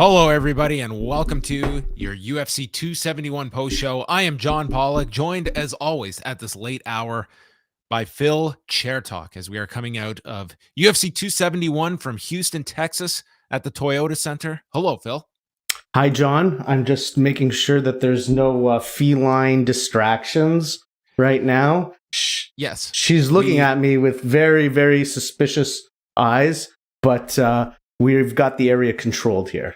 Hello, everybody, and welcome to your UFC 271 post show. I am John Pollock, joined as always at this late hour by Phil Chertok as we are coming out of UFC 271 from Houston, Texas at the Toyota Center. Hello, Phil. Hi, John. I'm just making sure that there's no feline distractions right now. Yes. She's looking at me with very, very suspicious eyes, but we've got the area controlled here.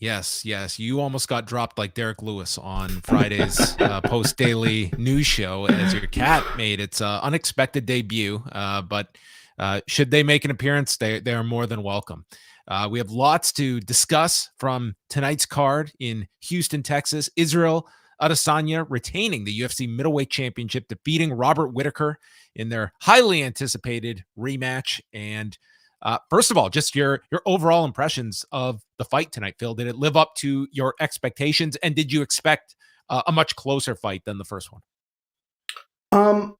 Yes. You almost got dropped like Derek Lewis on Friday's post-daily news show as your cat made its unexpected debut. But should they make an appearance, they are more than welcome. We have lots to discuss from tonight's card in Houston, Texas. Israel Adesanya retaining the UFC Middleweight Championship, defeating Robert Whittaker in their highly anticipated rematch. And first of all, just your overall impressions of the fight tonight, Phil. Did it live up to your expectations, and did you expect a much closer fight than the first one?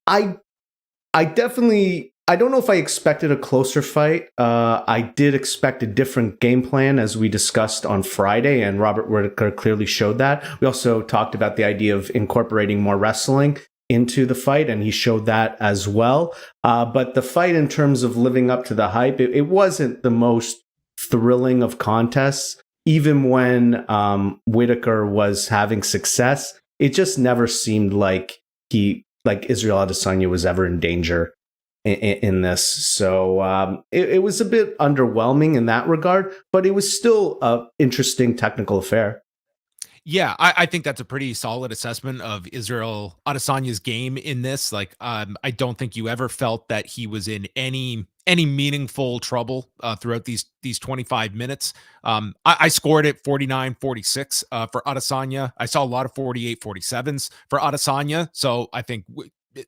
I definitely, I don't know if I expected a closer fight. I did expect a different game plan, as we discussed on Friday, and Robert Whittaker clearly showed that. We also talked about the idea of incorporating more wrestling into the fight, and he showed that as well. But the fight, in terms of living up to the hype, it wasn't the most thrilling of contests. Even when Whittaker was having success, it just never seemed like Israel Adesanya was ever in danger in this. So it was a bit underwhelming in that regard, but it was still an interesting technical affair. Yeah, I think that's a pretty solid assessment of Israel Adesanya's game in this. I don't think you ever felt that he was in any meaningful trouble throughout these 25 minutes. I scored it 49-46 for Adesanya. I saw a lot of 48-47s for Adesanya. So I think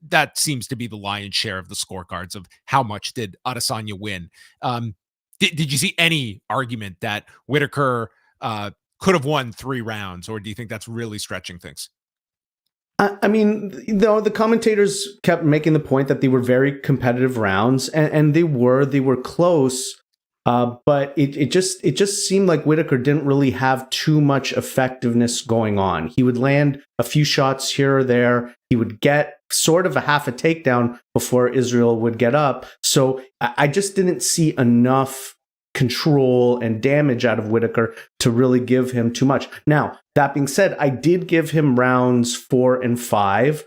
that seems to be the lion's share of the scorecards of how much did Adesanya win. Did you see any argument that Whittaker could have won 3 rounds, or do you think that's really stretching things? I mean, the commentators kept making the point that they were very competitive rounds, and they were close. But it just seemed like Whittaker didn't really have too much effectiveness going on. He would land a few shots here or there. He would get sort of a half a takedown before Israel would get up. So I just didn't see enough control and damage out of Whittaker to really give him too much. Now, that being said, I did give him rounds 4 and 5.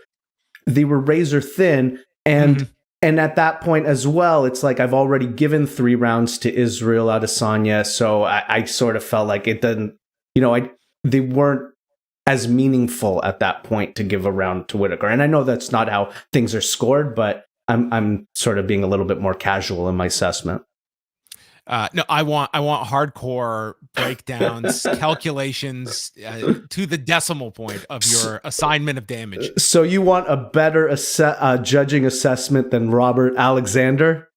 They were razor thin, and at that point as well, it's like I've already given 3 rounds to Israel Adesanya, so I sort of felt like it didn't, they weren't as meaningful at that point to give a round to Whittaker. And I know that's not how things are scored, but I'm sort of being a little bit more casual in my assessment. No, I want hardcore breakdowns, calculations to the decimal point of your assignment of damage. So you want a better judging assessment than Robert Alexander?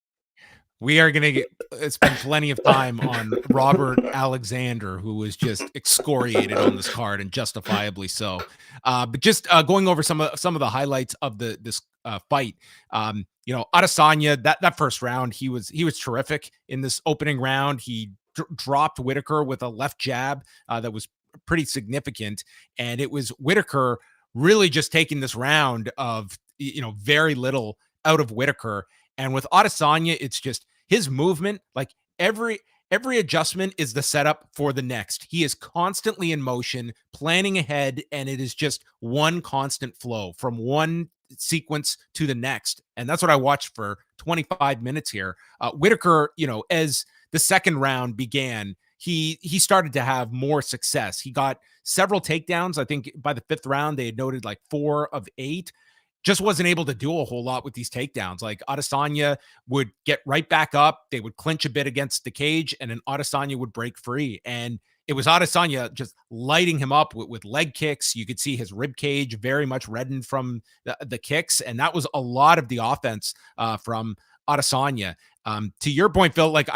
We are going to spend plenty of time on Robert Alexander, who was just excoriated on this card, and justifiably so. But just going over some of the highlights of this fight. Adesanya, that first round, he was terrific in this opening round. He dropped Whittaker with a left jab that was pretty significant, and it was Whittaker really just taking this round of very little out of Whittaker. And with Adesanya, it's just his movement, like every adjustment is the setup for the next. He is constantly in motion, planning ahead, and it is just one constant flow from one sequence to the next. And that's what I watched for 25 minutes here. Whittaker, as the second round began, he started to have more success. He got several takedowns. I think by the 5th round, they had noted like 4 of 8. Just wasn't able to do a whole lot with these takedowns. Like Adesanya would get right back up. They would clinch a bit against the cage, and then Adesanya would break free. And it was Adesanya just lighting him up with leg kicks. You could see his rib cage very much reddened from the kicks. And that was a lot of the offense from Adesanya. To your point, Phil, like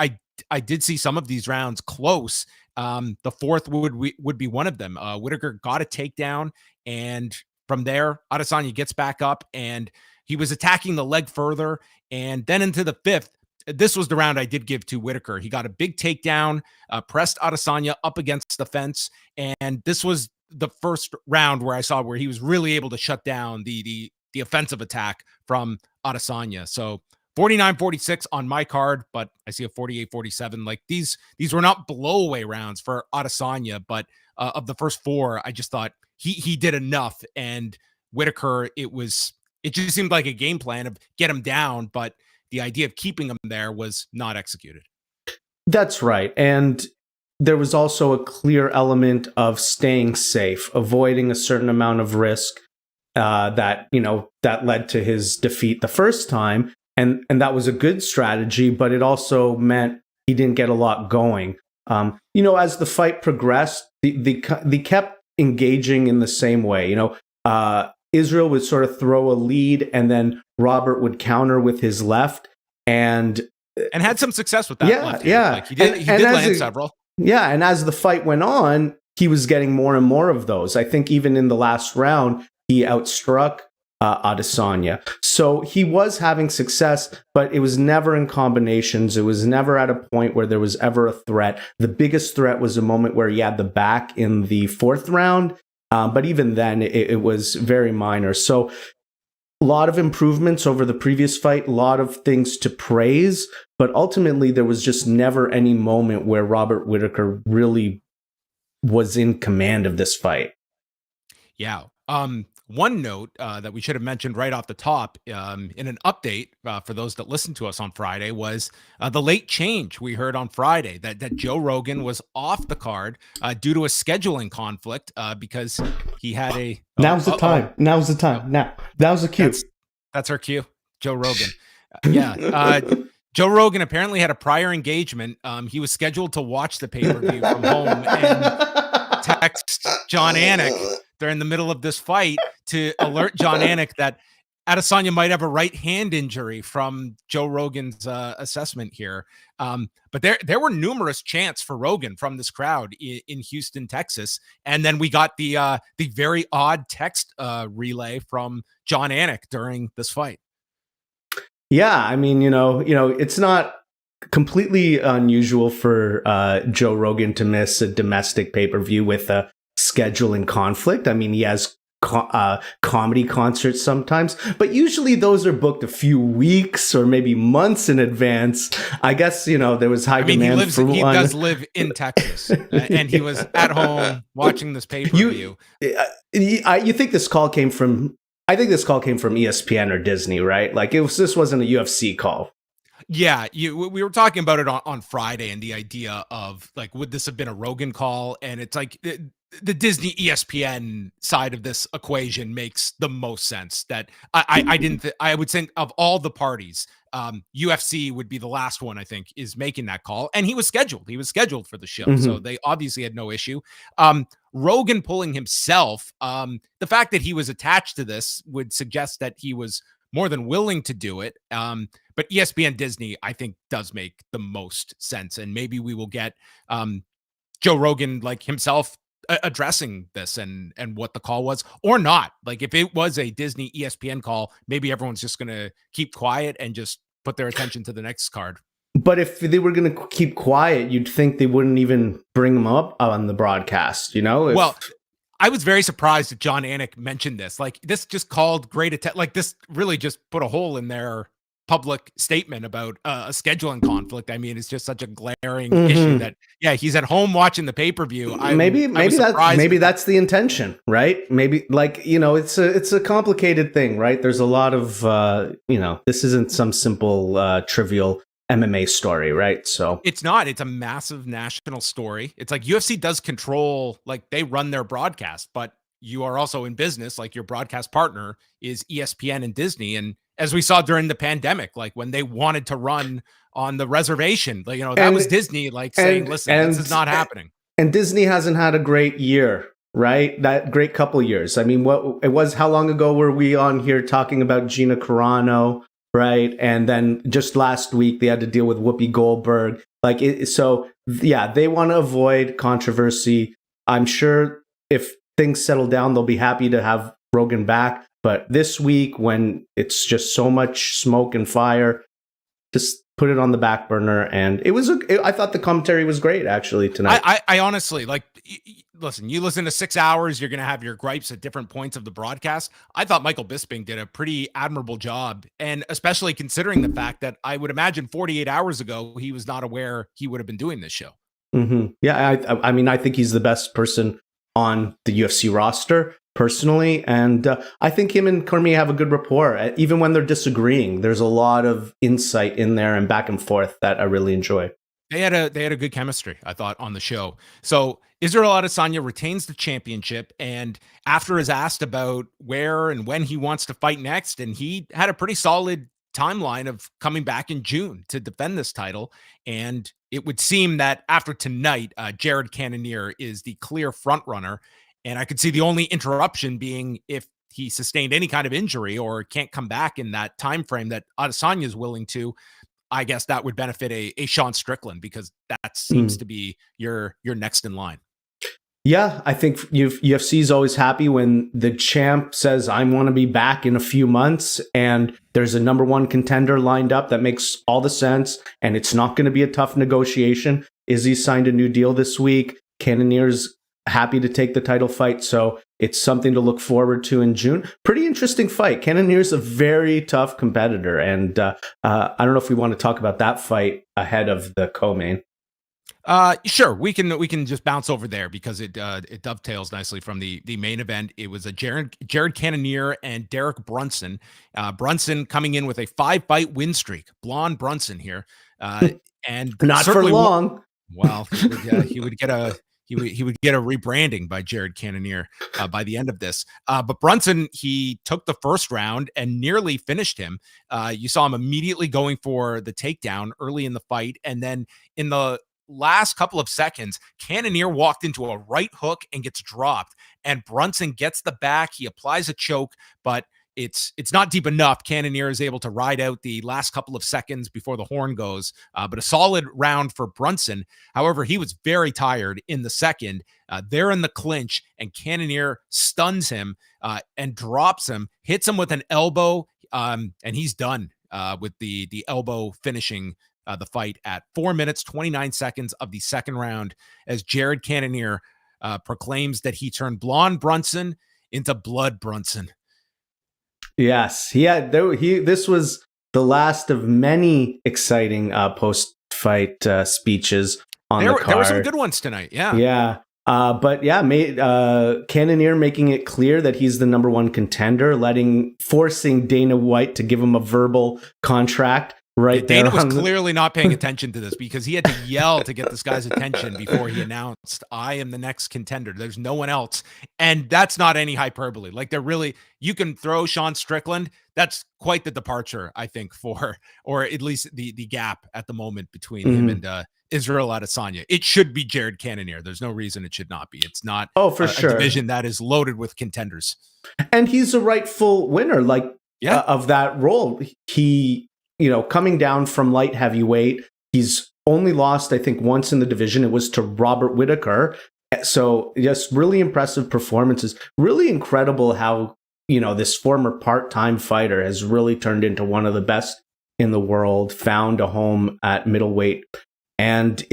I did see some of these rounds close. The 4th would be one of them. Whittaker got a takedown, and from there, Adesanya gets back up, and he was attacking the leg further. And then into the 5th, this was the round I did give to Whittaker. He got a big takedown, pressed Adesanya up against the fence, and this was the first round where I saw where he was really able to shut down the offensive attack from Adesanya. So 49-46 on my card, but I see a 48-47. Like these were not blowaway rounds for Adesanya, but of the first four, I just thought he did enough. And Whittaker, it just seemed like a game plan of get him down, but the idea of keeping him there was not executed. That's right. And there was also a clear element of staying safe, avoiding a certain amount of risk that led to his defeat the first time. And that was a good strategy, but it also meant he didn't get a lot going. As the fight progressed, they kept engaging in the same way. Israel would sort of throw a lead, and then Robert would counter with his left, and had some success with that. Left hand. Yeah. Like he did land several. Yeah, and as the fight went on, he was getting more and more of those. I think even in the last round, he outstruck Adesanya. So he was having success, but it was never in combinations. It was never at a point where there was ever a threat. The biggest threat was a moment where he had the back in the fourth round. But even then, it was very minor. So a lot of improvements over the previous fight, a lot of things to praise. But ultimately, there was just never any moment where Robert Whittaker really was in command of this fight. Yeah. One note that we should have mentioned right off the top in an update for those that listened to us on Friday was the late change we heard on Friday that Joe Rogan was off the card due to a scheduling conflict because he had a... Now's the time. Now's the time. Now. That was the cue. That's our cue. Joe Rogan. Joe Rogan apparently had a prior engagement. He was scheduled to watch the pay-per-view from home and text John Anik during the middle of this fight to alert John Anik that Adesanya might have a right hand injury from Joe Rogan's assessment here. But there were numerous chants for Rogan from this crowd in Houston, Texas. And then we got the very odd text relay from John Anik during this fight. Yeah, I mean, it's not completely unusual for Joe Rogan to miss a domestic pay-per-view with a scheduling conflict. I mean, he has comedy concerts sometimes, but usually those are booked a few weeks or maybe months in advance. I guess, there was high demand. He does live in Texas and he was at home watching this pay-per-view. You think this call came from... I think this call came from ESPN or Disney, right? Like this wasn't a UFC call. Yeah, we were talking about it on Friday, and the idea of like, would this have been a Rogan call? And it's like the Disney ESPN side of this equation makes the most sense. That I would think of all the parties, UFC would be the last one I think is making that call, and he was scheduled. He was scheduled for the show, so they obviously had no issue. Rogan pulling himself, the fact that he was attached to this would suggest that he was more than willing to do it. But ESPN Disney, I think, does make the most sense. And maybe we will get Joe Rogan like himself addressing this and what the call was or not. Like if it was a Disney ESPN call, maybe everyone's just going to keep quiet and just put their attention to the next card. But if they were going to keep quiet, you'd think they wouldn't even bring him up on the broadcast, Well, I was very surprised that John Anik mentioned this. Like this just called great attention. Like this really just put a hole in their public statement about a scheduling conflict. I mean, it's just such a glaring issue that, he's at home watching the pay-per-view. Maybe that's the intention, right? Maybe it's a complicated thing, right? There's a lot of, this isn't some simple, trivial MMA story, right? So it's not. It's a massive national story. It's like UFC does control, like they run their broadcast, but you are also in business. Like your broadcast partner is ESPN and Disney. And as we saw during the pandemic, like when they wanted to run on the reservation, like, that was Disney like saying, listen, this is not happening. And Disney hasn't had a great year, right? That great couple years. I mean, how long ago were we on here talking about Gina Carano? Right. And then just last week, they had to deal with Whoopi Goldberg. They want to avoid controversy. I'm sure if things settle down, they'll be happy to have Rogan back. But this week, when it's just so much smoke and fire, just put it on the back burner. And I thought the commentary was great actually tonight. I honestly listen, you listen to 6 hours, you're going to have your gripes at different points of the broadcast. I thought Michael Bisping did a pretty admirable job. And especially considering the fact that I would imagine 48 hours ago, he was not aware he would have been doing this show. Mm-hmm. Yeah. I mean, I think he's the best person on the UFC roster personally. And I think him and Cormier have a good rapport. Even when they're disagreeing, there's a lot of insight in there and back and forth that I really enjoy. They had a good chemistry, I thought, on the show. So Israel Adesanya retains the championship, and after is asked about where and when he wants to fight next, and he had a pretty solid timeline of coming back in June to defend this title. And it would seem that after tonight, Jared Cannonier is the clear front runner. And I could see the only interruption being if he sustained any kind of injury or can't come back in that time frame that Adesanya is willing to. I guess that would benefit a Sean Strickland, because that seems to be your next in line. Yeah, I think UFC is always happy when the champ says, I want to be back in a few months, and there's a number one contender lined up that makes all the sense, and it's not going to be a tough negotiation. Izzy signed a new deal this week. Cannonier's happy to take the title fight, so it's something to look forward to in June. Pretty interesting fight. Cannonier's a very tough competitor, and I don't know if we want to talk about that fight ahead of the co-main. Sure, we can just bounce over there because it dovetails nicely from the main event. It was a Jared Cannonier and Derek Brunson. Brunson coming in with a 5-fight win streak. Blonde Brunson here, and not for long. Well, he would get a rebranding by Jared Cannonier by the end of this. But Brunson, he took the first round and nearly finished him. You saw him immediately going for the takedown early in the fight, and then in the last couple of seconds, Cannonier walked into a right hook and gets dropped, and Brunson gets the back. He applies a choke, but it's not deep enough. Cannonier is able to ride out the last couple of seconds before the horn goes, but a solid round for Brunson. However, he was very tired in the second. They're in the clinch, and Cannonier stuns him and drops him, hits him with an elbow, and he's done with the elbow finishing the fight at 4 minutes, 29 seconds of the second round, as Jared Cannonier proclaims that he turned blonde Brunson into blood Brunson. Yes, this was the last of many exciting post-fight speeches on the card. There were some good ones tonight, yeah. Yeah. But Cannonier making it clear that he's the number one contender, forcing Dana White to give him a verbal contract. Right, Dana was clearly not paying attention to this because he had to yell to get this guy's attention before he announced, I am the next contender. There's no one else. And that's not any hyperbole. Like, you can throw Sean Strickland. That's quite the departure, I think, or at least the gap at the moment between him and Israel Adesanya. It should be Jared Cannonier. There's no reason it should not be. It's not a division that is loaded with contenders. And he's a rightful winner, of that role. He, coming down from light heavyweight, he's only lost, I think, once in the division. It was to Robert Whittaker. So just really impressive performances. Really incredible how, this former part-time fighter has really turned into one of the best in the world, found a home at middleweight, and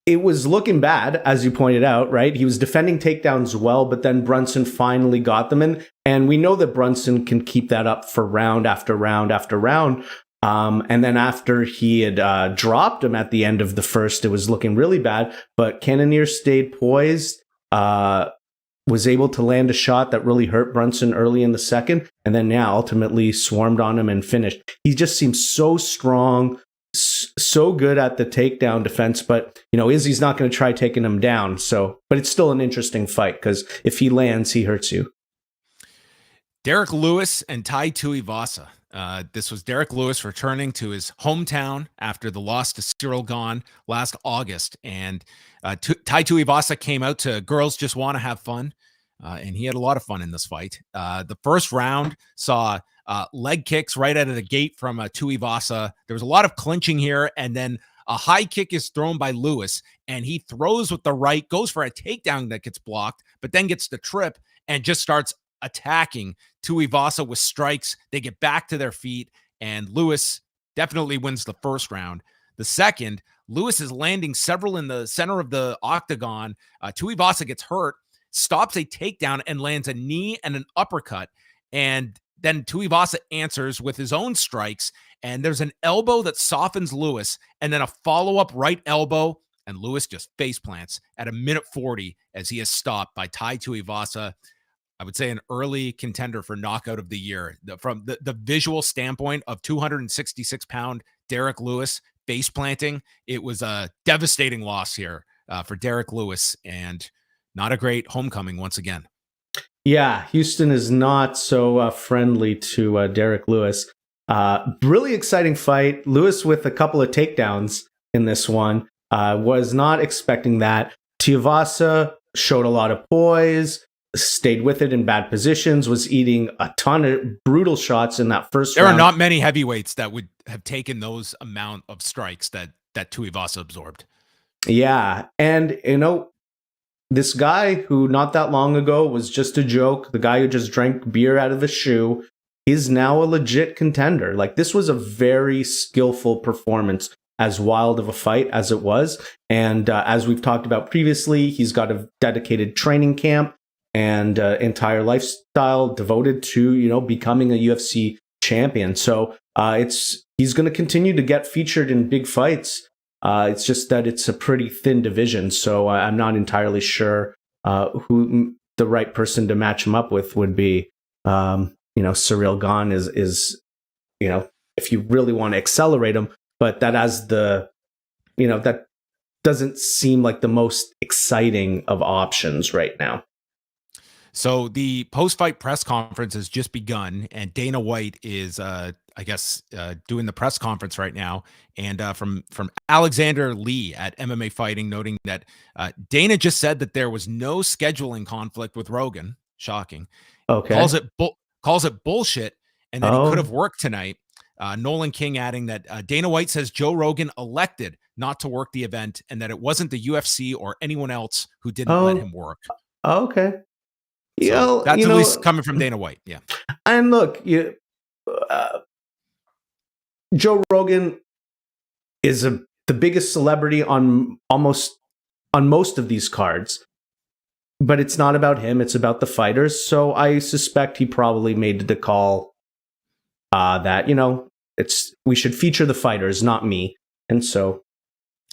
it was looking bad, as you pointed out, right? He was defending takedowns well, but then Brunson finally got them in. And we know that Brunson can keep that up for round after round after round. And then after he had dropped him at the end of the first, it was looking really bad. But Cannonier stayed poised, was able to land a shot that really hurt Brunson early in the second, and then ultimately swarmed on him and finished. He just seems so strong, so good at the takedown defense, but Izzy's not going to try taking him down. But it's still an interesting fight because if he lands, he hurts you. Derek Lewis and Tai Tuivasa. This was Derek Lewis returning to his hometown after the loss to Cyril Gane last August, and Tai Tuivasa came out to Girls Just Want to Have Fun, and he had a lot of fun in this fight. The first round saw leg kicks right out of the gate from Tuivasa. There was a lot of clinching here, and then a high kick is thrown by Lewis, and he throws with the right, goes for a takedown that gets blocked, but then gets the trip and just starts attacking Tuivasa with strikes. They get back to their feet, and Lewis definitely wins the first round. The second, Lewis is landing several in the center of the octagon. Tuivasa gets hurt, stops a takedown, and lands a knee and an uppercut. And then Tuivasa answers with his own strikes. And there's an elbow that softens Lewis, and then a follow-up right elbow, and Lewis just face plants at a minute 40 as he is stopped by Tai Tuivasa. I would say an early contender for knockout of the year. From the visual standpoint of 266-pound Derek Lewis face planting, it was a devastating loss here for Derek Lewis, and not a great homecoming once again. Yeah, Houston is not so friendly to Derek Lewis. Really exciting fight. Lewis with a couple of takedowns in this one. Was not expecting that. Tuivasa showed a lot of poise, stayed with it in bad positions, was eating a ton of brutal shots in that first round. There are not many heavyweights that would have taken those amount of strikes that Tuivasa absorbed. Yeah, and this guy who not that long ago was just a joke, the guy who just drank beer out of a shoe, is now a legit contender. Like, this was a very skillful performance, as wild of a fight as it was. And as we've talked about previously, he's got a dedicated training camp and entire lifestyle devoted to, becoming a UFC champion. So he's going to continue to get featured in big fights. It's just that it's a pretty thin division. So I'm not entirely sure who the right person to match him up with would be. Cyril Gane is if you really want to accelerate him, but that that doesn't seem like the most exciting of options right now. So the post-fight press conference has just begun, and Dana White is, doing the press conference right now. And from Alexander Lee at MMA Fighting, noting that Dana just said that there was no scheduling conflict with Rogan. Shocking. Okay. Calls it bullshit, and that he could have worked tonight. Nolan King adding that Dana White says Joe Rogan elected not to work the event, and that it wasn't the UFC or anyone else who didn't let him work. Okay. So that's at least coming from Dana White. Yeah. And look, Joe Rogan is the biggest celebrity on most of these cards, but it's not about him. It's about the fighters. So I suspect he probably made the call that, we should feature the fighters, not me. And so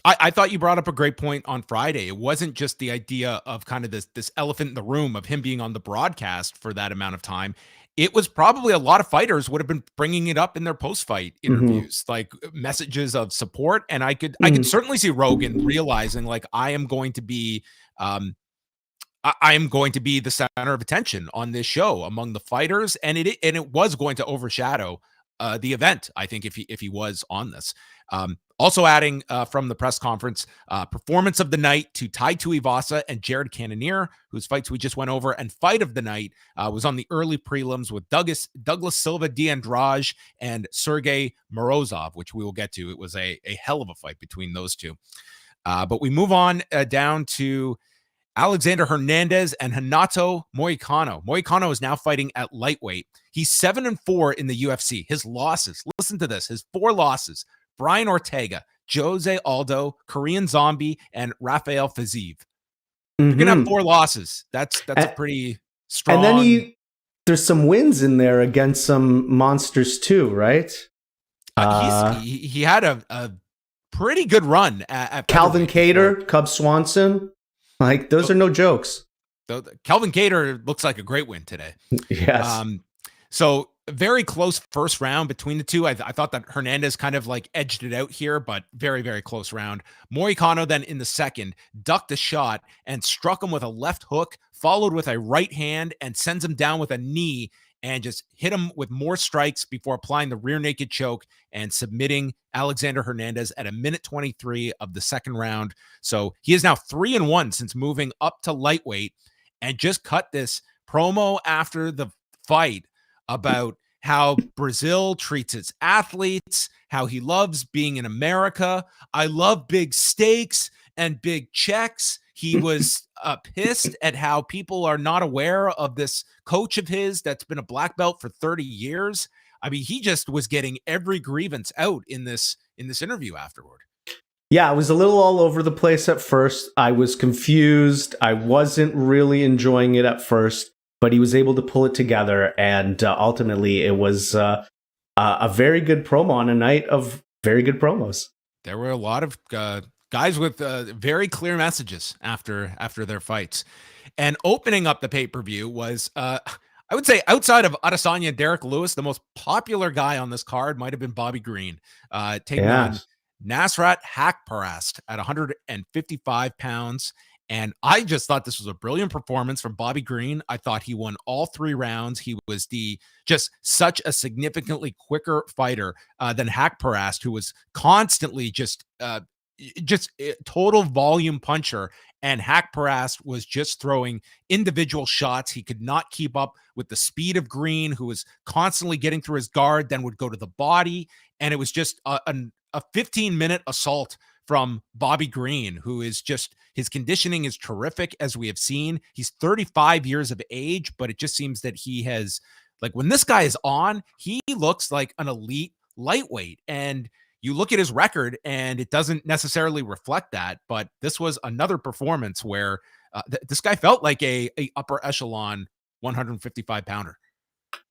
I thought you brought up a great point on Friday. It wasn't just the idea of kind of this elephant in the room of him being on the broadcast for that amount of time. It was probably a lot of fighters would have been bringing it up in their post-fight interviews, like messages of support. And I could certainly see Rogan realizing, like, I am going to be the center of attention on this show among the fighters, and it was going to overshadow the event, I think, if he was on this. Also adding from the press conference, performance of the night to Tai Tuivasa and Jared Cannonier, whose fights we just went over, and fight of the night was on the early prelims with Douglas Silva D'Andrade and Sergey Morozov, which we will get to. It was a hell of a fight between those two. But we move on down to Alexander Hernandez and Renato Moicano. Moicano is now fighting at lightweight. He's 7-4 in the UFC. His losses, listen to this, his 4 losses: Brian Ortega, Jose Aldo, Korean Zombie, and Rafael Fiziev. You're going to have 4 losses. That's a pretty strong. And then there's some wins in there against some monsters too, right? He had a pretty good run at Calvin Kattar, Cub Swanson. Like, those are no jokes. Calvin Kattar looks like a great win today. Yes. So very close first round between the two. I thought that Hernandez kind of like edged it out here, but very, very close round. Moicano then in the second ducked a shot and struck him with a left hook, followed with a right hand, and sends him down with a knee and just hit him with more strikes before applying the rear naked choke and submitting Alexander Hernandez at a minute 23 of the second round. So he is now 3-1 since moving up to lightweight, and just cut this promo after the fight about how Brazil treats its athletes, how he loves being in America. I love big stakes and big checks. He was pissed at how people are not aware of this coach of his that's been a black belt for 30 years. I mean, he just was getting every grievance out in this interview afterward. Yeah, I was a little all over the place at first. I was confused. I wasn't really enjoying it at first, but he was able to pull it together, and ultimately, it was a very good promo on a night of very good promos. There were a lot of guys with very clear messages after their fights. And opening up the pay-per-view was, I would say, outside of Adesanya and Derek Lewis, the most popular guy on this card might have been Bobby Green, taking on Nasrat Haqparast at 155 pounds. And I just thought this was a brilliant performance from Bobby Green. I thought he won all 3 rounds. He was just such a significantly quicker fighter than Haqparast, who was constantly just a total volume puncher. And Haqparast was just throwing individual shots. He could not keep up with the speed of Green, who was constantly getting through his guard, then would go to the body. And it was just a 15-minute assault from Bobby Green, who is just, his conditioning is terrific, as we have seen. He's 35 years of age, but it just seems that he has, like, when this guy is on, he looks like an elite lightweight. And you look at his record and it doesn't necessarily reflect that, but this was another performance where this guy felt like a upper echelon 155 pounder.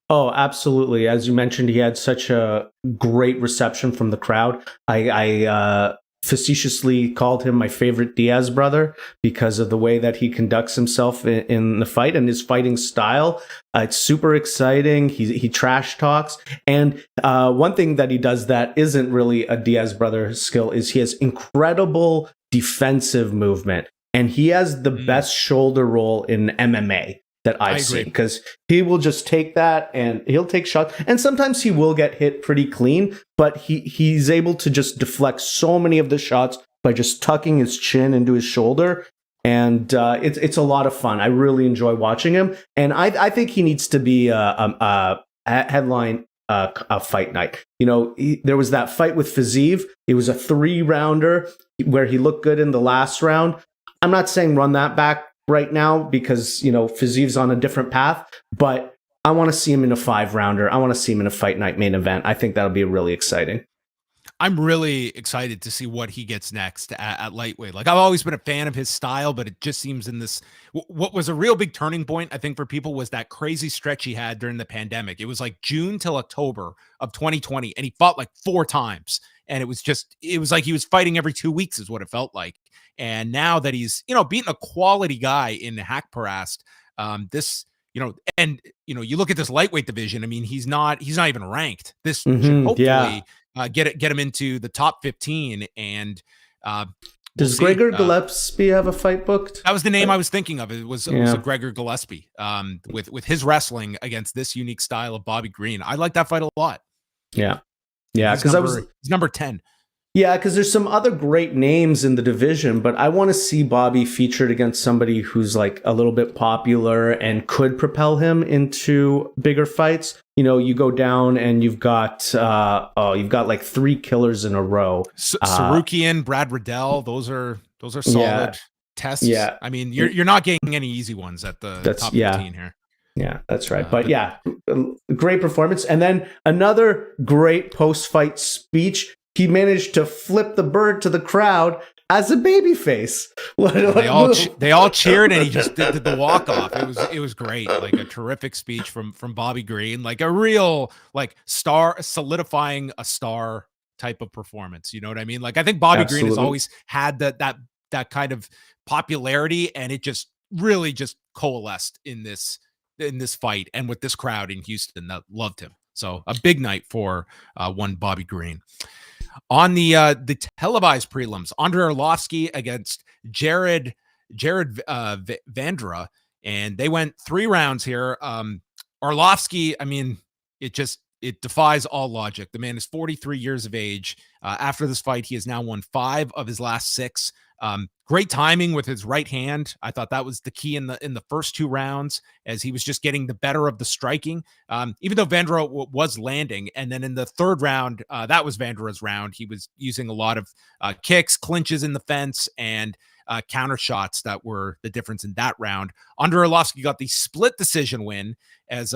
Oh, absolutely. As you mentioned, he had such a great reception from the crowd. I facetiously called him my favorite Diaz brother because of the way that he conducts himself in the fight and his fighting style. It's super exciting. He trash talks. And one thing that he does that isn't really a Diaz brother skill is he has incredible defensive movement. And he has the best shoulder roll in MMA that I've seen, because he will just take that and he'll take shots, and sometimes he will get hit pretty clean, but he's able to just deflect so many of the shots by just tucking his chin into his shoulder, and it's a lot of fun. I really enjoy watching him, and I think he needs to be a headline a fight night. You know, there was that fight with Fiziev. It was a 3-rounder where he looked good in the last round. I'm not saying run that back right now because, you know, Fiziev's on a different path, but I want to see him in a 5-rounder. I want to see him in a fight night main event. I think that'll be really exciting. I'm really excited to see what he gets next at lightweight. Like, I've always been a fan of his style, but it just seems in this, what was a real big turning point, I think, for people was that crazy stretch he had during the pandemic. It was like June till October of 2020, and he fought like 4 times. And it was like he was fighting every 2 weeks is what it felt like. And now that he's, you know, beating a quality guy in Haqparast, you look at this lightweight division. I mean, he's not even ranked. This should hopefully get him into the top 15. And does Gregor Gillespie have a fight booked? That was the name I was thinking of. It was Gregor Gillespie with his wrestling against this unique style of Bobby Green. I like that fight a lot. Yeah, because he's number 10. Yeah, because there's some other great names in the division, but I want to see Bobby featured against somebody who's like a little bit popular and could propel him into bigger fights. You know, you go down and you've got like 3 killers in a row. Sarukian, Brad Riddell, those are solid tests. Yeah, I mean, you're not getting any easy ones at the top 15 here. Yeah, that's right. But great performance. And then another great post-fight speech. He managed to flip the bird to the crowd as a babyface. They all cheered, and he just did the walk off. It was great, like a terrific speech from Bobby Green, like a real like star, solidifying a star type of performance. You know what I mean? Like, I think Bobby Green has always had that kind of popularity, and it just really just coalesced in this fight and with this crowd in Houston that loved him. So a big night for one Bobby Green. On the televised prelims, Andre Arlovski against Jared Vanderaa, and they went 3 rounds here. Arlovski, I mean, it defies all logic. The man is 43 years of age. After this fight, he has now won 5 of his last 6. Great timing with his right hand. I thought that was the key in the first 2 rounds, as he was just getting the better of the striking, even though Vanderaa was landing. And then in the 3rd round, that was Vandera's round. He was using a lot of kicks, clinches in the fence, and counter shots that were the difference in that round. Andre Arlovski got the split decision win, as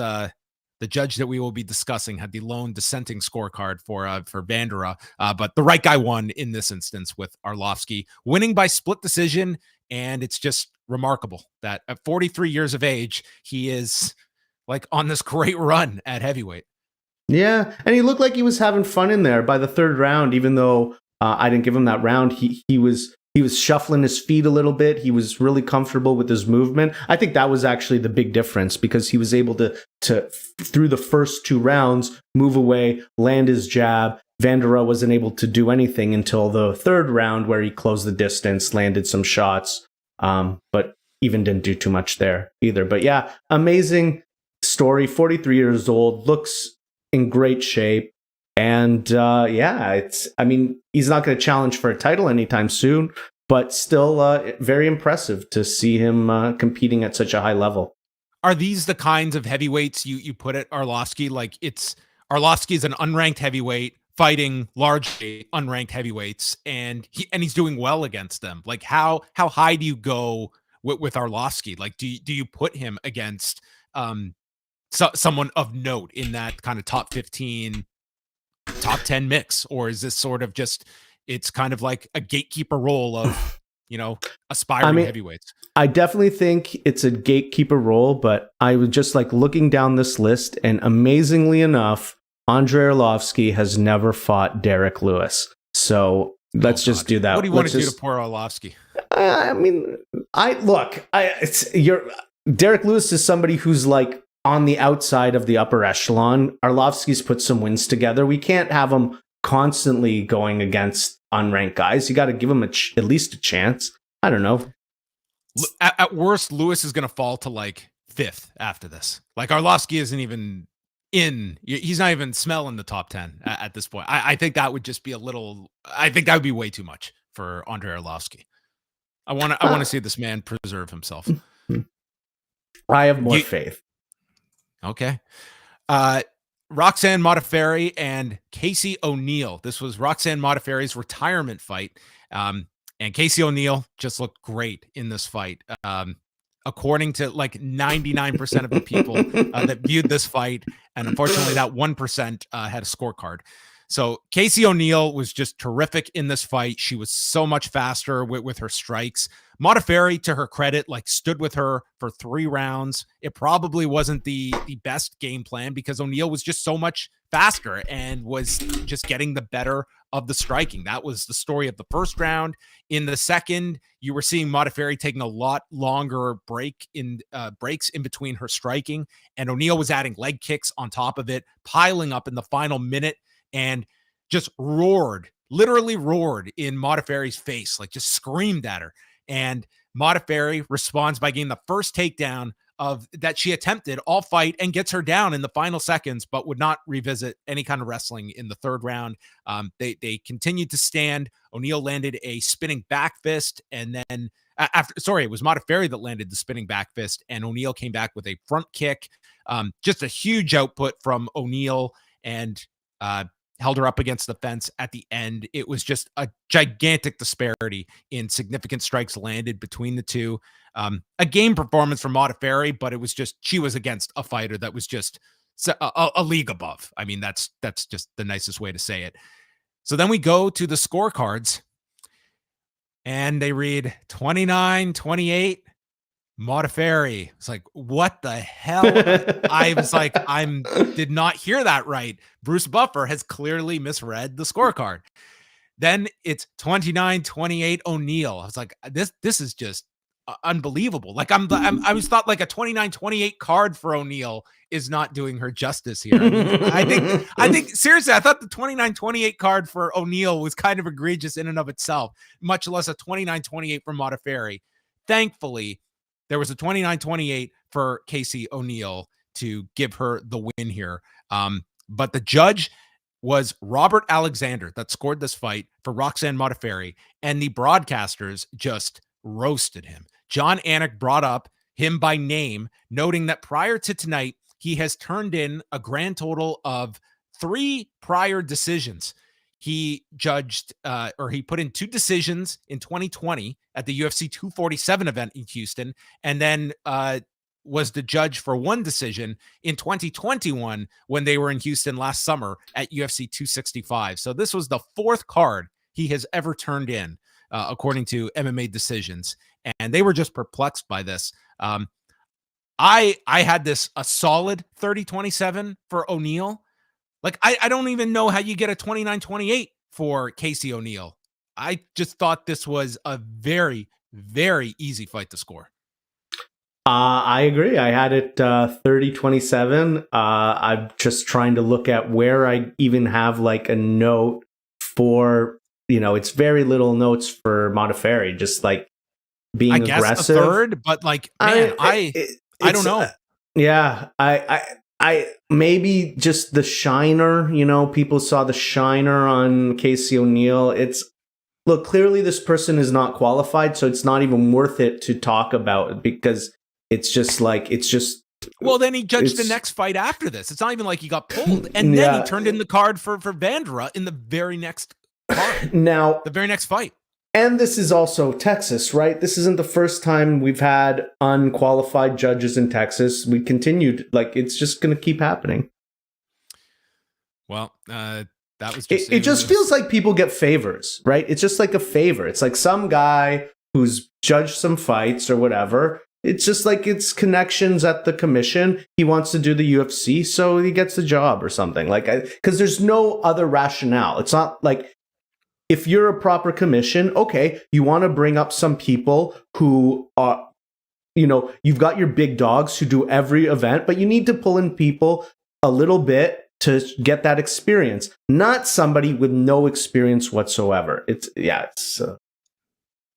the judge that we will be discussing had the lone dissenting scorecard for Vanderaa, but the right guy won in this instance with Arlovski winning by split decision. And it's just remarkable that at 43 years of age, he is like on this great run at heavyweight. Yeah, and he looked like he was having fun in there by the third round, even though I didn't give him that round. He was shuffling his feet a little bit. He was really comfortable with his movement. I think that was actually the big difference, because he was able to through the first 2 rounds, move away, land his jab. Vanderaa wasn't able to do anything until the third round, where he closed the distance, landed some shots, but even didn't do too much there either. But yeah, amazing story. 43 years old, looks in great shape. And he's not going to challenge for a title anytime soon, but still very impressive to see him competing at such a high level. Are these the kinds of heavyweights you put at Arlovski? Like, Arlovski is an unranked heavyweight fighting largely unranked heavyweights, and he's doing well against them. Like, how high do you go with Arlovski? Like, do you put him against someone of note in that kind of top 15, top 10 mix, or is this sort of just, it's kind of like a gatekeeper role of aspiring heavyweights? I definitely think it's a gatekeeper role, but I was just like looking down this list, and amazingly enough, Andrei Arlovski has never fought Derek Lewis. So let's just do that. What do you want to do to poor Arlovski? Derek Lewis is somebody who's like on the outside of the upper echelon. Arlovski's put some wins together. We can't have him constantly going against unranked guys. You got to give him at least a chance. I don't know. At worst, Lewis is going to fall to like 5th after this. Like, Arlovski isn't even he's not even smelling the top 10 at this point. I think that would just be I think that would be way too much for Andrei Arlovski. I want to see this man preserve himself. I have more faith. Okay. Roxanne Matti-Ferry and Casey O'Neill. This was Roxanne Matti-Ferry's retirement fight. And Casey O'Neill just looked great in this fight. According to like 99% of the people that viewed this fight. And unfortunately, that 1% had a scorecard. So Casey O'Neill was just terrific in this fight. She was so much faster with her strikes. Matti-Ferry, to her credit, like stood with her for 3 rounds. It probably wasn't the best game plan, because O'Neill was just so much faster and was just getting the better of the striking. That was the story of the first round. In the second, you were seeing Matti-Ferry taking a lot longer breaks in between her striking, and O'Neill was adding leg kicks on top of it, piling up in the final minute, and just literally roared in Matti-Ferry's face, like just screamed at her. And Matti-Ferry responds by getting the first takedown of that she attempted all fight, and gets her down in the final seconds, but would not revisit any kind of wrestling in the third round. They continued to stand. O'Neill landed a spinning back fist, and then it was Matti-Ferry that landed the spinning back fist, and O'Neill came back with a front kick. Just a huge output from O'Neill, and held her up against the fence at the end. It was just a gigantic disparity in significant strikes landed between the two. A game performance from Matti-Ferry, but it was just, she was against a fighter that was just a league above. I mean, that's just the nicest way to say it. So then we go to the scorecards, and they read 29-28. Matti-Ferry. It's like, what the hell? I was like, did not hear that right. Bruce Buffer has clearly misread the scorecard. Then it's 29-28 O'Neill. I was like, this is just unbelievable. Like, I was thought like a 29-28 card for O'Neill is not doing her justice here. I mean, I think seriously, I thought the 29-28 card for O'Neill was kind of egregious in and of itself, much less a 29-28 for Matti-Ferry. Thankfully, there was a 29-28 for Casey O'Neill to give her the win here. But the judge was Robert Alexander that scored this fight for Roxanne Matti-Ferry, and the broadcasters just roasted him. John Anik brought up him by name, noting that prior to tonight, he has turned in a grand total of 3 prior decisions. He judged, he put in 2 decisions in 2020 at the UFC 247 event in Houston, and then was the judge for one decision in 2021 when they were in Houston last summer at UFC 265. So this was the fourth card he has ever turned in, according to MMA Decisions, and they were just perplexed by this. I had this a solid 30-27 for O'Neal. Like, I don't even know how you get a 29-28 for Casey O'Neal. I just thought this was a very, very easy fight to score. I agree. I had it 30-27. I'm just trying to look at where I even have like a note for, it's very little notes for Matti-Ferry, just like being aggressive. I guess a third, but like, man, I don't know. Yeah, I maybe just the shiner, people saw the shiner on Casey O'Neal. Look, clearly this person is not qualified, so it's not even worth it to talk about because it's just. Well, then he judged the next fight after this. It's not even like he got pulled, and then he turned in the card for Vanderaa in the very next card. Now, the very next fight. And this is also Texas, right? This isn't the first time we've had unqualified judges in Texas. We continued, it's just going to keep happening. Well, that was just... It just feels like people get favors, right? It's just like a favor. It's like some guy who's judged some fights or whatever. It's just like it's connections at the commission. He wants to do the UFC, so he gets the job or something. Because there's no other rationale. It's not like... If you're a proper commission, okay, you want to bring up some people who are, you've got your big dogs who do every event, but you need to pull in people a little bit to get that experience, not somebody with no experience whatsoever. It's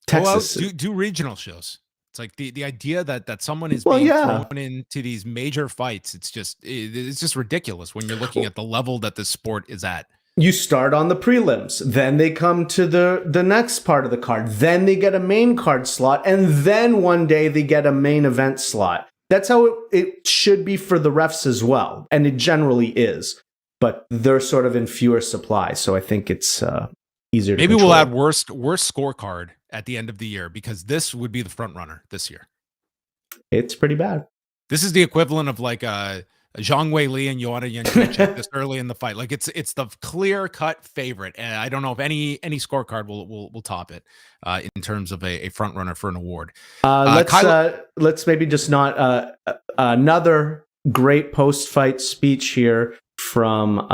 Texas. Well, do regional shows. It's like the idea that someone is being thrown into these major fights. It's just ridiculous when you're looking at the level that this sport is at. You start on the prelims, then they come to the next part of the card, then they get a main card slot, and then one day they get a main event slot. That's how it should be for the refs as well, and it generally is. But they're sort of in fewer supply, so I think it's easier to Maybe control. We'll add worst scorecard at the end of the year, because this would be the front runner this year. It's pretty bad. This is the equivalent of like Zhang Weili and Joanna Jędrzejczyk this early in the fight. Like it's the clear-cut favorite, and I don't know if any scorecard will top it in terms of a front runner for an award. Let's maybe just not another great post-fight speech here from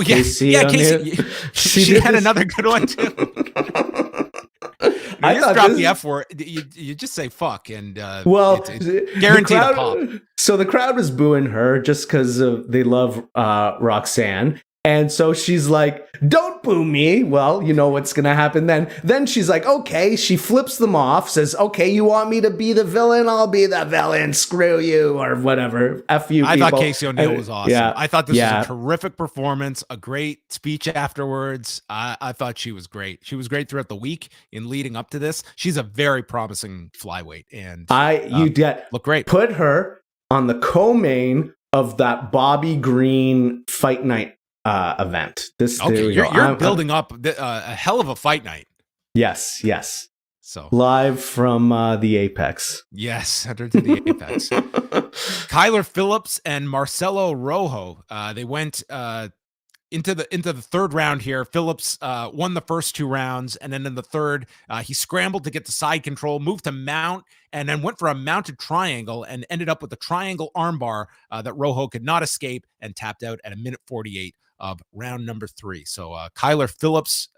Casey. Yeah, Casey. She had another good one too. You just drop the F word. You just say fuck, and it's guaranteed a pop. So the crowd was booing her just because they love Roxanne. And so she's like, don't boo me. Well, you know what's going to happen then. Then she's like, okay. She flips them off, says, okay, you want me to be the villain? I'll be the villain. Screw you, or whatever. F you, I people. thought Casey O'Neal was awesome. Yeah, I thought this was a terrific performance, a great speech afterwards. I thought she was great. She was great throughout the week in leading up to this. She's a very promising flyweight. And look great. Put her on the co-main of that Bobby Green fight night event. You're building up a hell of a fight night. Yes. So live from the Apex. Yes, enter to the Apex. Kyler Phillips and Marcelo Rojo. They went into the third round here. Phillips won the first two rounds, and then in the third, he scrambled to get the side control, moved to mount, and then went for a mounted triangle and ended up with a triangle armbar that Rojo could not escape and tapped out at 1:48 of round number 3. So Kyler Phillips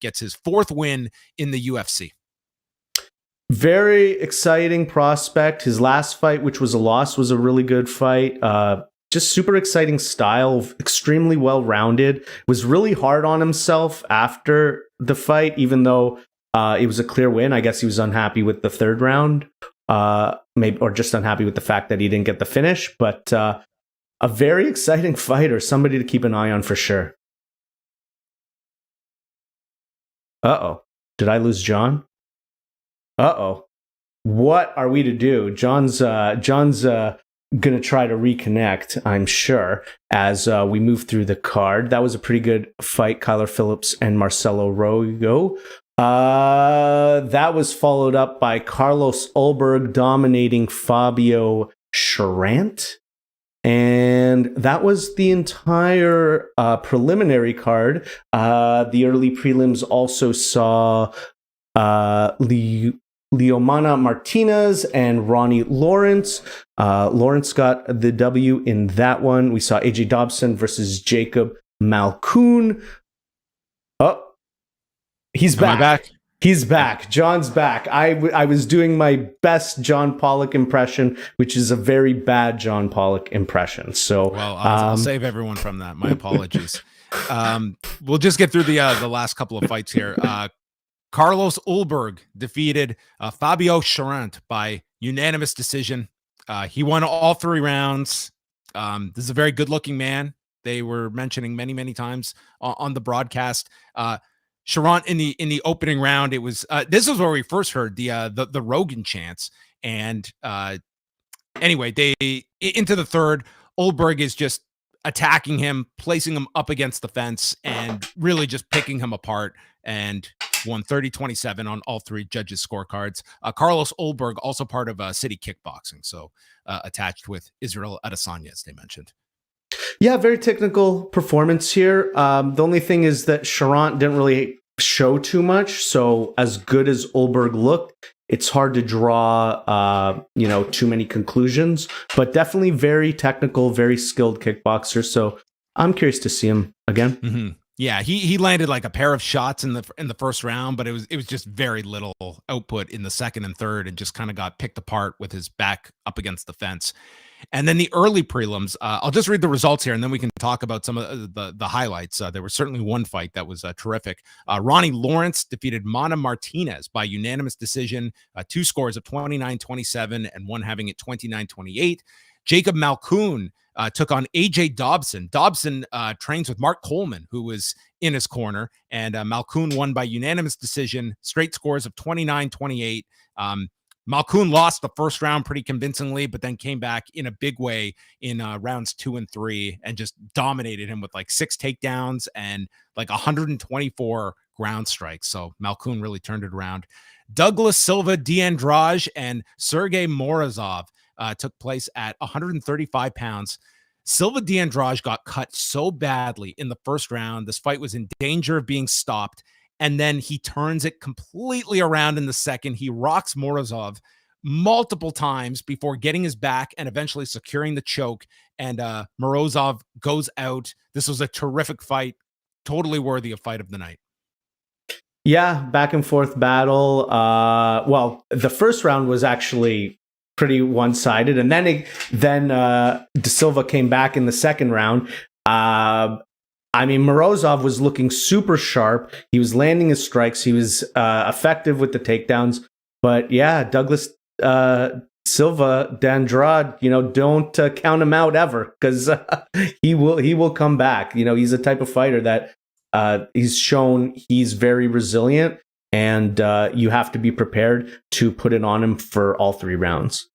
gets his fourth win in the UFC. Very exciting prospect. His last fight, which was a loss, was a really good fight. Just super exciting style, extremely well-rounded. Was really hard on himself after the fight, even though it was a clear win. I guess he was unhappy with the third round, maybe, or just unhappy with the fact that he didn't get the finish. But a very exciting fighter, somebody to keep an eye on for sure. Uh-oh. Did I lose John? Uh-oh. What are we to do? John's going to try to reconnect, I'm sure, as we move through the card. That was a pretty good fight, Kyler Phillips and Marcelo Rojo. That was followed up by Carlos Ulberg dominating Fabio Charant. And that was the entire preliminary card. The early prelims also saw Leomana Martinez and Ronnie Lawrence. Lawrence got the W in that one. We saw AJ Dobson versus Jacob Malkoun. Oh, he's back. He's back. John's back. I was doing my best John Pollock impression, which is a very bad John Pollock impression. So, well, I'll save everyone from that. My apologies. We'll just get through the last couple of fights here. Carlos Ulberg defeated Fabio Charant by unanimous decision. He won all 3 rounds. This is a very good-looking man. They were mentioning many times on the broadcast. Charant in the opening round, it was this is where we first heard the Rogan chants. And anyway, they into the third, Ulberg is just attacking him, placing him up against the fence, and really just picking him apart, and won 30-27 on all 3 judges' scorecards. Carlos Ulberg, also part of City Kickboxing, so attached with Israel Adesanya, as they mentioned. Yeah, very technical performance here. The only thing is that Charant didn't really show too much. So as good as Ulberg looked, it's hard to draw, too many conclusions. But definitely very technical, very skilled kickboxer. So I'm curious to see him again. Mm-hmm. Yeah, he landed like a pair of shots in the first round, but it was just very little output in the second and third, and just kind of got picked apart with his back up against the fence. And then the early prelims, I'll just read the results here, and then we can talk about some of the highlights. There was certainly one fight that was terrific. Ronnie Lawrence defeated Mana Martinez by unanimous decision, 2 scores of 29-27 and one having it 29-28. Jacob Malkoun took on AJ Dobson. Dobson trains with Mark Coleman, who was in his corner, and Malkoun won by unanimous decision, straight scores of 29-28. Malkoun lost the first round pretty convincingly, but then came back in a big way in rounds 2 and 3 and just dominated him with like 6 takedowns and like 124 ground strikes. So Malkoun really turned it around. Douglas Silva D'Andrade and Sergey Morozov took place at 135 pounds. Silva D'Andrade got cut so badly in the first round. This fight was in danger of being stopped. And then he turns it completely around in the second. He rocks Morozov multiple times before getting his back and eventually securing the choke. And Morozov goes out. This was a terrific fight, totally worthy of fight of the night. Yeah, back and forth battle. Well, the first round was actually pretty one-sided, and then De Silva came back in the second round. Morozov was looking super sharp. He was landing his strikes. He was effective with the takedowns. But yeah, Douglas Silva D'Andrade, don't count him out ever, because he will come back. He's a type of fighter that he's shown he's very resilient, and you have to be prepared to put it on him for all 3 rounds.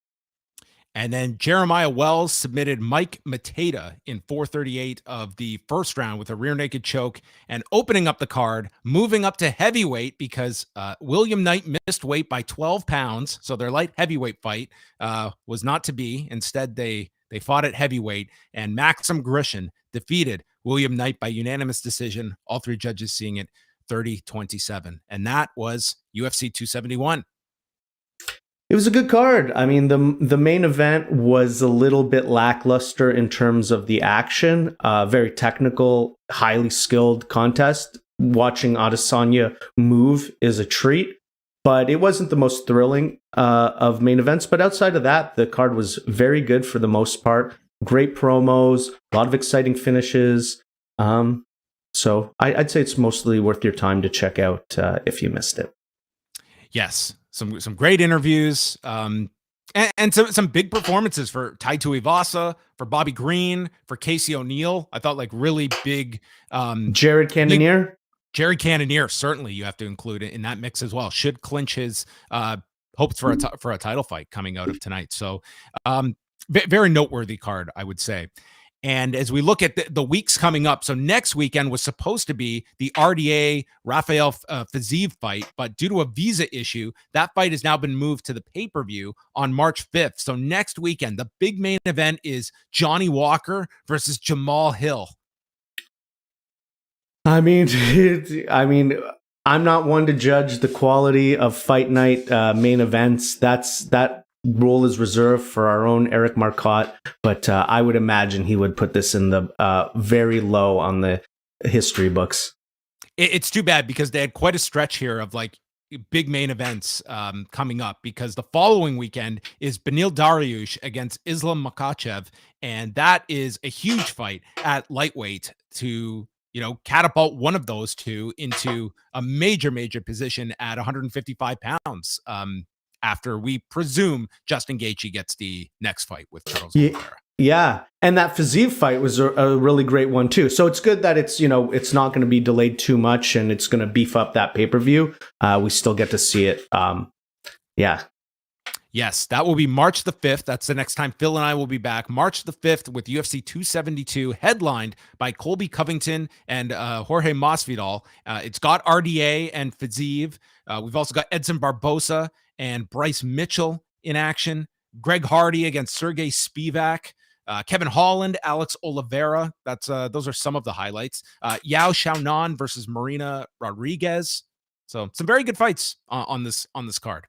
And then Jeremiah Wells submitted Mike Mateta in 4:38 of the first round with a rear naked choke, and opening up the card, moving up to heavyweight because William Knight missed weight by 12 pounds. So their light heavyweight fight was not to be. Instead, they fought at heavyweight, and Maxim Grishin defeated William Knight by unanimous decision. All 3 judges seeing it 30-27. And that was UFC 271. It was a good card. The main event was a little bit lackluster in terms of the action. Very technical, highly skilled contest. Watching Adesanya move is a treat, but it wasn't the most thrilling of main events. But outside of that, the card was very good for the most part. Great promos, a lot of exciting finishes. So I'd say it's mostly worth your time to check out if you missed it. Yes. Some great interviews, and some big performances for Tai Tuivasa, for Bobby Green, for Casey O'Neill. I thought like really big. Jared Cannonier. Jared Cannonier, certainly you have to include it in that mix as well. Should clinch his hopes for a title fight coming out of tonight. So very noteworthy card, I would say. And as we look at the weeks coming up, so next weekend was supposed to be the RDA Rafael Fiziev fight, but due to a visa issue, that fight has now been moved to the pay-per-view on March 5th. So next weekend, the big main event is Johnny Walker versus Jamal Hill. I mean, I'm not one to judge the quality of fight night main events. That role is reserved for our own Eric Marcotte, but I would imagine he would put this in the very low on the history books. It's too bad because they had quite a stretch here of like big main events coming up, because the following weekend is Benil Dariush against Islam Makhachev, and that is a huge fight at lightweight to catapult one of those two into a major position at 155 pounds. After we presume Justin Gaethje gets the next fight with Charles Oliveira. Yeah, and that Fiziev fight was a really great one too. So it's good that it's it's not going to be delayed too much, and it's going to beef up that pay-per-view. We still get to see it. Yeah. Yes, that will be March the 5th. That's the next time Phil and I will be back. March the 5th with UFC 272, headlined by Colby Covington and Jorge Masvidal. It's got RDA and Fiziev. We've also got Edson Barbosa and Bryce Mitchell in action. Greg Hardy against Sergey Spivak. Kevin Holland, Alex Oliveira. Those are some of the highlights. Yao Xiaonan versus Marina Rodriguez. So some very good fights on this card.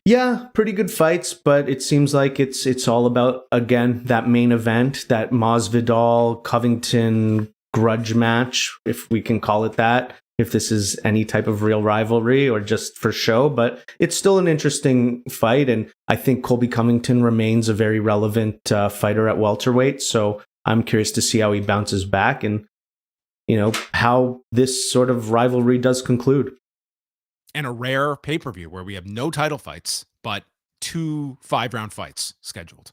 Yeah, pretty good fights, but it seems like it's all about, again, that main event, that Masvidal Covington grudge match, if we can call it that, if this is any type of real rivalry or just for show. But it's still an interesting fight, and I think Colby Covington remains a very relevant fighter at welterweight. So I'm curious to see how he bounces back and how this sort of rivalry does conclude. And a rare pay-per-view where we have no title fights, but 2 5-round fights scheduled.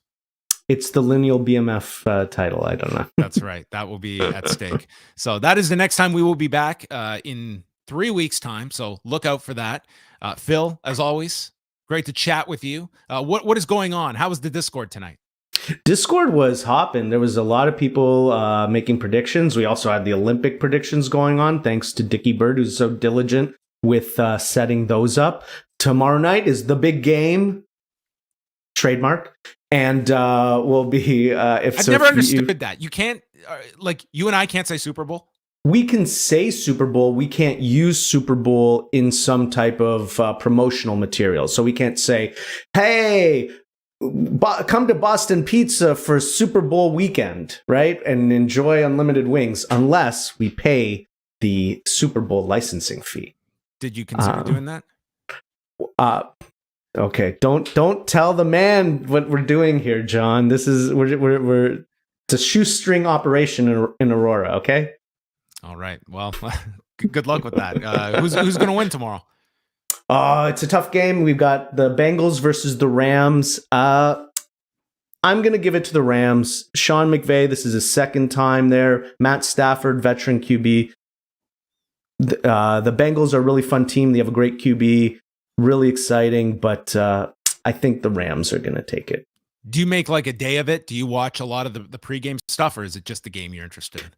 It's the lineal BMF title. I don't know. That's right. That will be at stake. So that is the next time we will be back in 3 weeks' time. So look out for that. Phil, as always, great to chat with you. What is going on? How was the Discord tonight? Discord was hopping. There was a lot of people making predictions. We also had the Olympic predictions going on, thanks to Dickie Bird, who's so diligent with setting those up. Tomorrow night is the big game, trademark, and will be I've never understood that. You can't you and I can't say Super Bowl. We can say Super Bowl. We can't use Super Bowl in some type of promotional material. So we can't say, hey, come to Boston Pizza for Super Bowl weekend, right? And enjoy unlimited wings, unless we pay the Super Bowl licensing fee. Did you consider doing that? Okay, don't tell the man what we're doing here, John. This is we're it's a shoestring operation in Aurora. Okay. All right. Well, good luck with that. Who's going to win tomorrow? It's a tough game. We've got the Bengals versus the Rams. I'm going to give it to the Rams. Sean McVay, this is his second time there. Matt Stafford, veteran QB. The Bengals are a really fun team. They have a great QB, really exciting, but I think the Rams are going to take it. Do you make like a day of it? Do you watch a lot of the pregame stuff, or is it just the game you're interested in?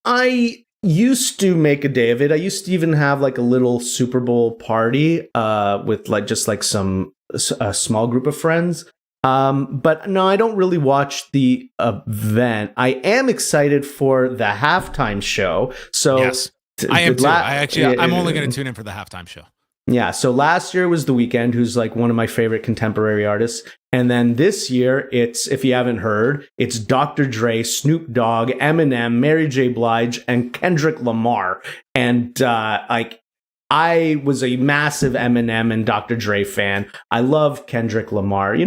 I used to make a day of it. I used to even have like a little Super Bowl party with a small group of friends. But no, I don't really watch the event. I am excited for the halftime show. So yes. I am too. I'm only going to tune in for the halftime show. Yeah. So last year was The Weeknd, who's like one of my favorite contemporary artists. And then this year, it's, if you haven't heard, it's Dr. Dre, Snoop Dogg, Eminem, Mary J. Blige, and Kendrick Lamar. And I was a massive Eminem and Dr. Dre fan. I love Kendrick Lamar.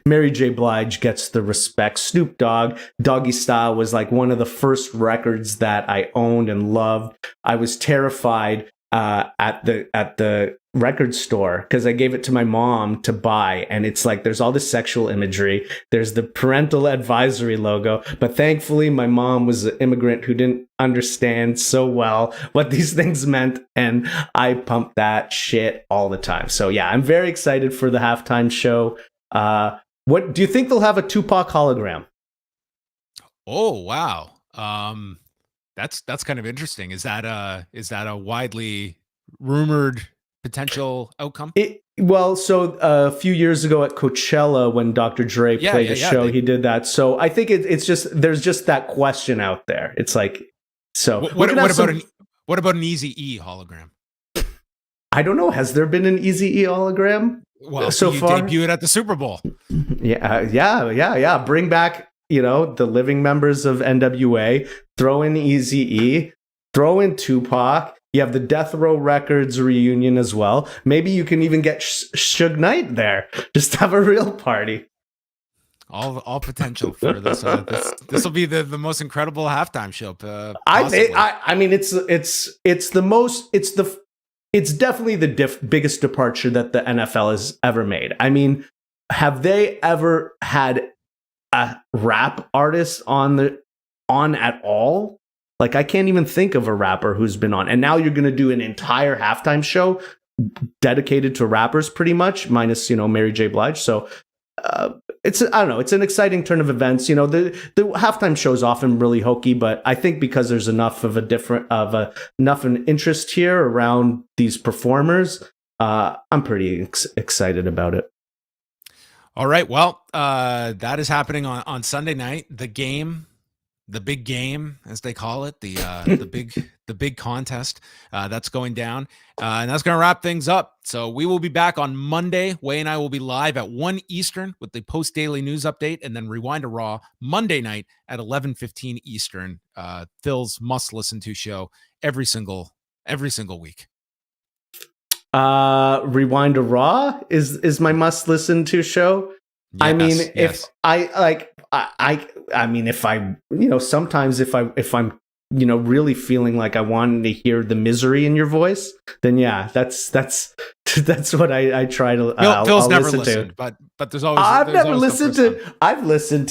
Mary J. Blige gets the respect. Snoop Dogg, Doggy Style was like one of the first records that I owned and loved. I was terrified at the record store because I gave it to my mom to buy, and it's like there's all this sexual imagery, there's the parental advisory logo, but thankfully my mom was an immigrant who didn't understand so well what these things meant, and I pumped that shit all the time. So yeah, I'm very excited for the halftime show. What do you think? They'll have a Tupac hologram? Oh, wow. That's kind of interesting. Is that a widely rumored potential outcome? Well, so a few years ago at Coachella, when Dr. Dre played a show, he did that. So I think it's just there's just that question out there. It's like, so what about an Easy E hologram? I don't know. Has there been an Easy E hologram? Well, so you far? Debut it at the Super Bowl. Yeah. Bring back, the living members of NWA. Throw in Easy E. Throw in Tupac. You have the Death Row Records reunion as well. Maybe you can even get Suge Knight there. Just have a real party. All potential for this. This will be the most incredible halftime show. I mean, it's definitely the biggest departure that the NFL has ever made. I mean, have they ever had a rap artist on at all? Like, I can't even think of a rapper who's been on. And now you're going to do an entire halftime show dedicated to rappers, pretty much, minus, Mary J. Blige. So I don't know. It's an exciting turn of events. The halftime show is often really hokey, but I think because there's enough of an interest here around these performers, I'm pretty excited about it. All right. Well, that is happening on Sunday night. The big game, as they call it, the big contest that's going down, and that's going to wrap things up. So we will be back on Monday. Wai and I will be live at 1 Eastern with the post daily news update, and then Rewind to Raw Monday night at 11:15 Eastern. Phil's must listen to show every single week. Rewind to Raw is my must listen to show. Yes, I mean, if I mean, if I, sometimes if I'm, really feeling like I wanted to hear the misery in your voice, then yeah, that's what I try to. Phil's never listened, but there's always. I've listened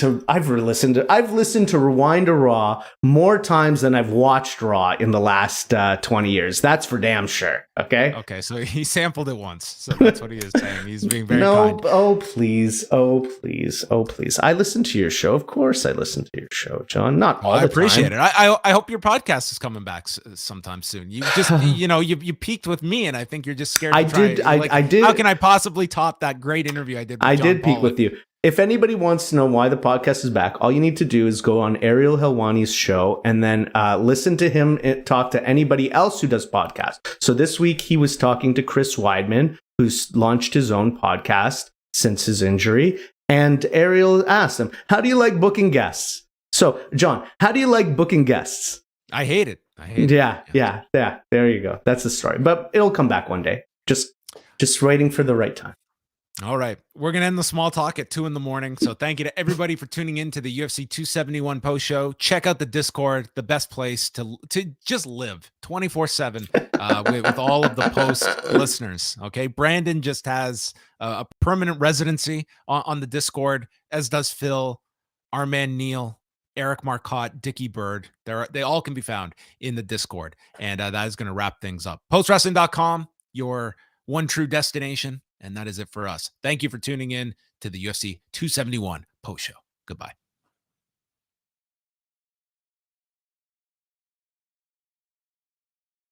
to Rewind to Raw more times than I've watched Raw in the last 20 years. That's for damn sure. Okay. Okay. So he sampled it once. So that's what he is saying. He's being very kind. Oh please. I listen to your show. Of course, I listen to your show, John. Not all the time. I appreciate it. I hope your podcast is coming back sometime soon. You just you peaked with me, and I think you're just scared. I did. How can I possibly top that great interview I did? With John peak with you. If anybody wants to know why the podcast is back, all you need to do is go on Ariel Helwani's show and then listen to him talk to anybody else who does podcasts. So this week he was talking to Chris Weidman, who's launched his own podcast since his injury. And Ariel asked him, "How do you like booking guests?" So, John, how do you like booking guests? I hate it. Yeah. There you go. That's the story. But it'll come back one day. Just waiting for the right time. All right. We're going to end the small talk at 2 a.m. So thank you to everybody for tuning in to the UFC 271 post show. Check out the Discord, the best place to just live 24/7 with all of the post listeners. Okay. Brandon just has a permanent residency on the Discord, as does Phil, our man Neil, Eric Marcotte, Dickie Bird. They all can be found in the Discord. And that is going to wrap things up. Postwrestling.com, your one true destination. And that is it for us. Thank you for tuning in to the UFC 271 post show. Goodbye.